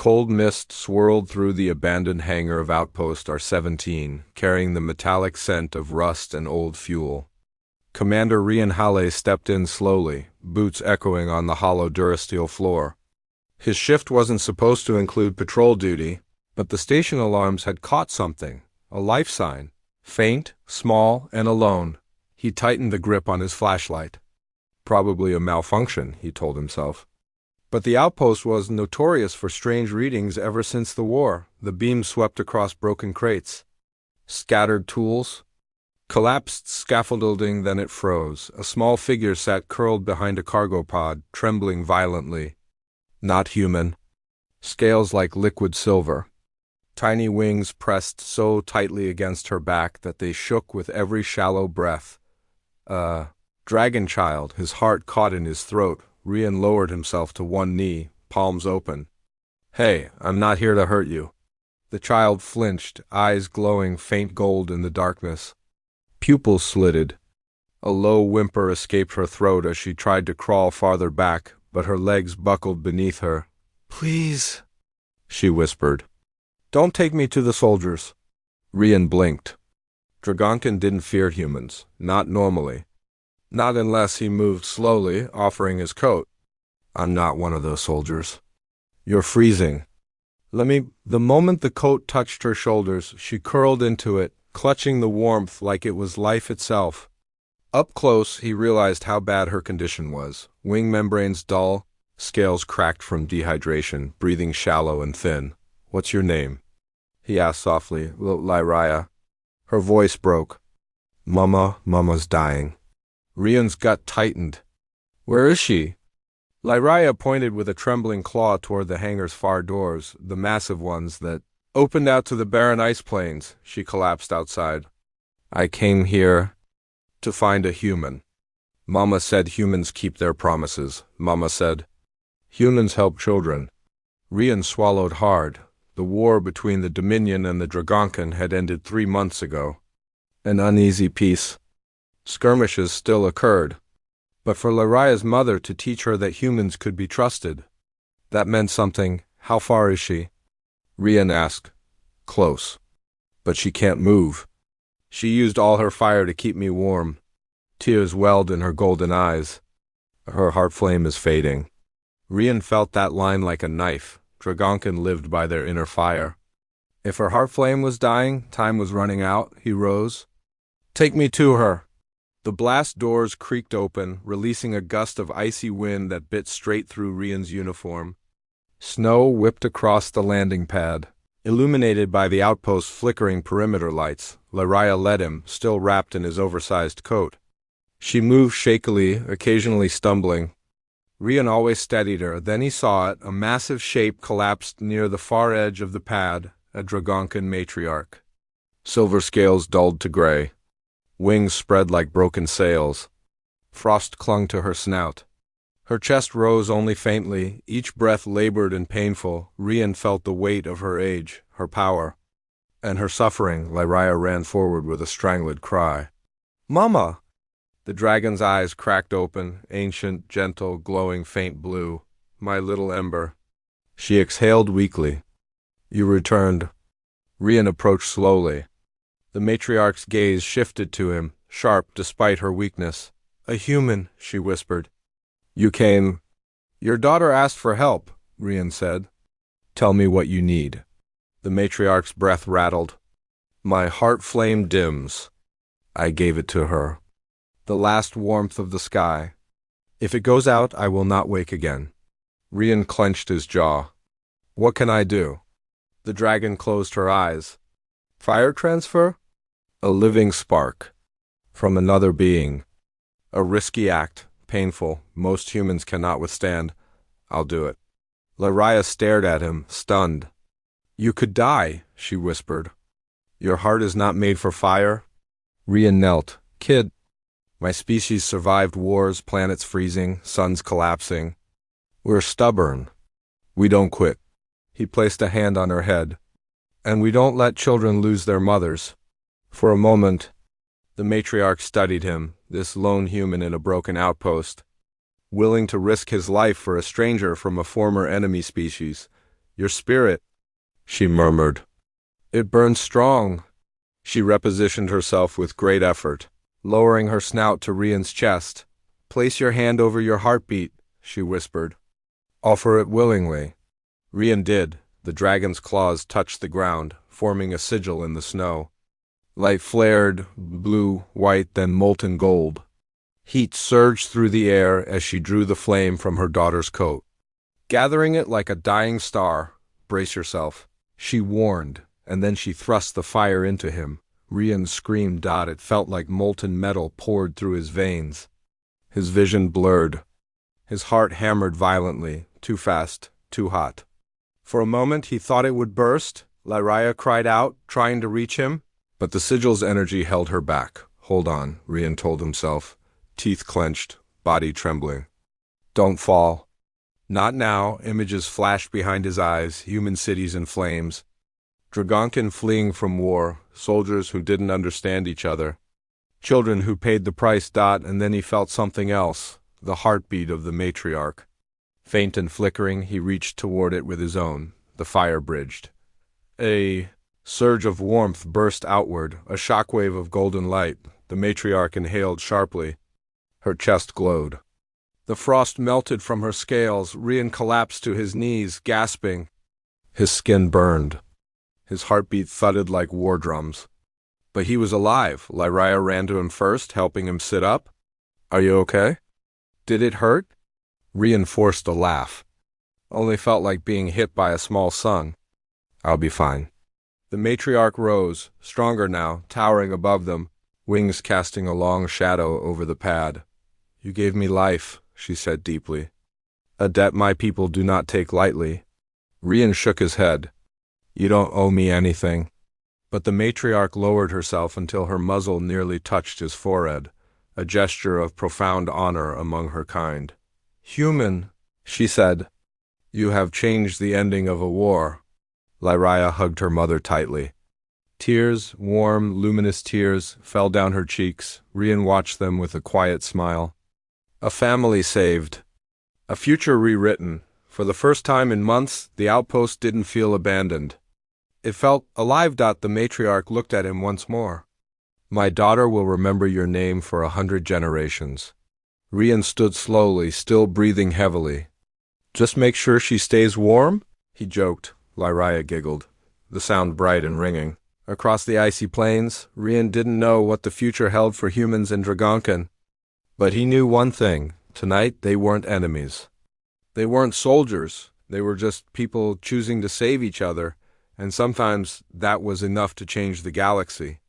Cold mist swirled through the abandoned hangar of Outpost R-17, carrying the metallic scent of rust and old fuel. Commander Rian Hale stepped in slowly, boots echoing on the hollow durasteel floor. His shift wasn't supposed to include patrol duty, but the station alarms had caught something, a life sign. Faint, small, and alone. He tightened the grip on his flashlight. Probably a malfunction, he told himself. But the outpost was notorious for strange readings ever since the war. The beam swept across broken crates. Scattered tools. Collapsed scaffolding, then it froze. A small figure sat curled behind a cargo pod, trembling violently. Not human. Scales like liquid silver. Tiny wings pressed so tightly against her back that they shook with every shallow breath. Dragon child, his heart caught in his throat. Rian lowered himself to one knee, palms open. "Hey, I'm not here to hurt you." The child flinched, eyes glowing faint gold in the darkness. Pupils slitted. A low whimper escaped her throat as she tried to crawl farther back, but her legs buckled beneath her. "Please," she whispered. "Don't take me to the soldiers." Rian blinked. Dragonkin didn't fear humans, not normally. Not unless he moved slowly, offering his coat. "I'm not one of those soldiers." "You're freezing." The moment the coat touched her shoulders, she curled into it, clutching the warmth like it was life itself. Up close, he realized how bad her condition was. Wing membranes dull, scales cracked from dehydration, breathing shallow and thin. "What's your name?" he asked softly. "Lyraya." Her voice broke. Mama's dying." Rian's gut tightened. "Where is she?" Lyraya pointed with a trembling claw toward the hangar's far doors, the massive ones that opened out to the barren ice plains. She collapsed outside. "I came here to find a human. Mama said humans keep their promises. Mama said humans help children." Rian swallowed hard. The war between the Dominion and the Dragonkin had ended 3 months ago. An uneasy peace. Skirmishes still occurred. But for Lyraya's mother to teach her that humans could be trusted, that meant something. "How far is she?" Rian asked. "Close. But she can't move. She used all her fire to keep me warm." Tears welled in her golden eyes. "Her heart flame is fading." Rian felt that line like a knife. Dragonkin lived by their inner fire. If her heart flame was dying, time was running out. He rose. "Take me to her." The blast doors creaked open, releasing a gust of icy wind that bit straight through Rian's uniform. Snow whipped across the landing pad, illuminated by the outpost's flickering perimeter lights. Lyraya led him, still wrapped in his oversized coat. She moved shakily, occasionally stumbling. Rian always steadied her. Then he saw it. A massive shape collapsed near the far edge of the pad, a Dragonkin matriarch. Silver scales dulled to gray. Wings spread like broken sails. Frost clung to her snout. Her chest rose only faintly, each breath labored and painful. Rian felt the weight of her age, her power, and her suffering. Lyraya ran forward with a strangled cry. "Mama!" The dragon's eyes cracked open, ancient, gentle, glowing faint blue. "My little ember." She exhaled weakly. "You returned." Rian approached slowly. The matriarch's gaze shifted to him, sharp despite her weakness. "A human," she whispered. "You came." "Your daughter asked for help," Rian said. "Tell me what you need." The matriarch's breath rattled. "My heart flame dims." I gave it to her. The last warmth of the sky. "If it goes out, I will not wake again." Rian clenched his jaw. "What can I do?" The dragon closed her eyes. "Fire transfer?" "A living spark. From another being. A risky act, painful, most humans cannot withstand. I'll do it." Lyraya stared at him, stunned. "You could die," she whispered. "Your heart is not made for fire." Rian knelt. "Kid, my species survived wars, planets freezing, suns collapsing. We're stubborn. We don't quit." He placed a hand on her head. "And we don't let children lose their mothers." For a moment, the matriarch studied him, this lone human in a broken outpost, willing to risk his life for a stranger from a former enemy species. Your spirit, she murmured. It burns strong. She repositioned herself with great effort, lowering her snout to Rian's chest. Place your hand over your heartbeat, she whispered. Offer it willingly. Rian did. The dragon's claws touched the ground, forming a sigil in the snow. Light flared, blue, white, then molten gold. Heat surged through the air as she drew the flame from her daughter's coat. Gathering it like a dying star, brace yourself, she warned, and then she thrust the fire into him. Rian screamed. It felt like molten metal poured through his veins. His vision blurred. His heart hammered violently, too fast, too hot. For a moment he thought it would burst. Lyria cried out, trying to reach him, but the sigil's energy held her back. Hold on, Rian told himself, teeth clenched, body trembling. Don't fall. Not now. Images flashed behind his eyes, human cities in flames. Dragonkin fleeing from war, soldiers who didn't understand each other. Children who paid the price. And then he felt something else, the heartbeat of the matriarch. Faint and flickering, he reached toward it with his own. The fire bridged. A surge of warmth burst outward, a shockwave of golden light. The matriarch inhaled sharply. Her chest glowed. The frost melted from her scales. Rian collapsed to his knees, gasping. His skin burned. His heartbeat thudded like war drums. But he was alive. Lyria ran to him first, helping him sit up. Are you okay? Did it hurt? Rian forced a laugh. Only felt like being hit by a small sun. I'll be fine. The matriarch rose, stronger now, towering above them, wings casting a long shadow over the pad. You gave me life, she said deeply. A debt my people do not take lightly. Rian shook his head. You don't owe me anything. But the matriarch lowered herself until her muzzle nearly touched his forehead, a gesture of profound honor among her kind. Human, she said. You have changed the ending of a war. Lyria hugged her mother tightly. Tears, warm, luminous tears, fell down her cheeks. Rian watched them with a quiet smile. A family saved. A future rewritten. For the first time in months, the outpost didn't feel abandoned. It felt alive. The matriarch looked at him once more. My daughter will remember your name for 100 generations. Rian stood slowly, still breathing heavily. Just make sure she stays warm? He joked. Lyria giggled, the sound bright and ringing. Across the icy plains, Rian didn't know what the future held for humans in Dragonkin. But he knew one thing. Tonight, they weren't enemies. They weren't soldiers. They were just people choosing to save each other, and sometimes that was enough to change the galaxy.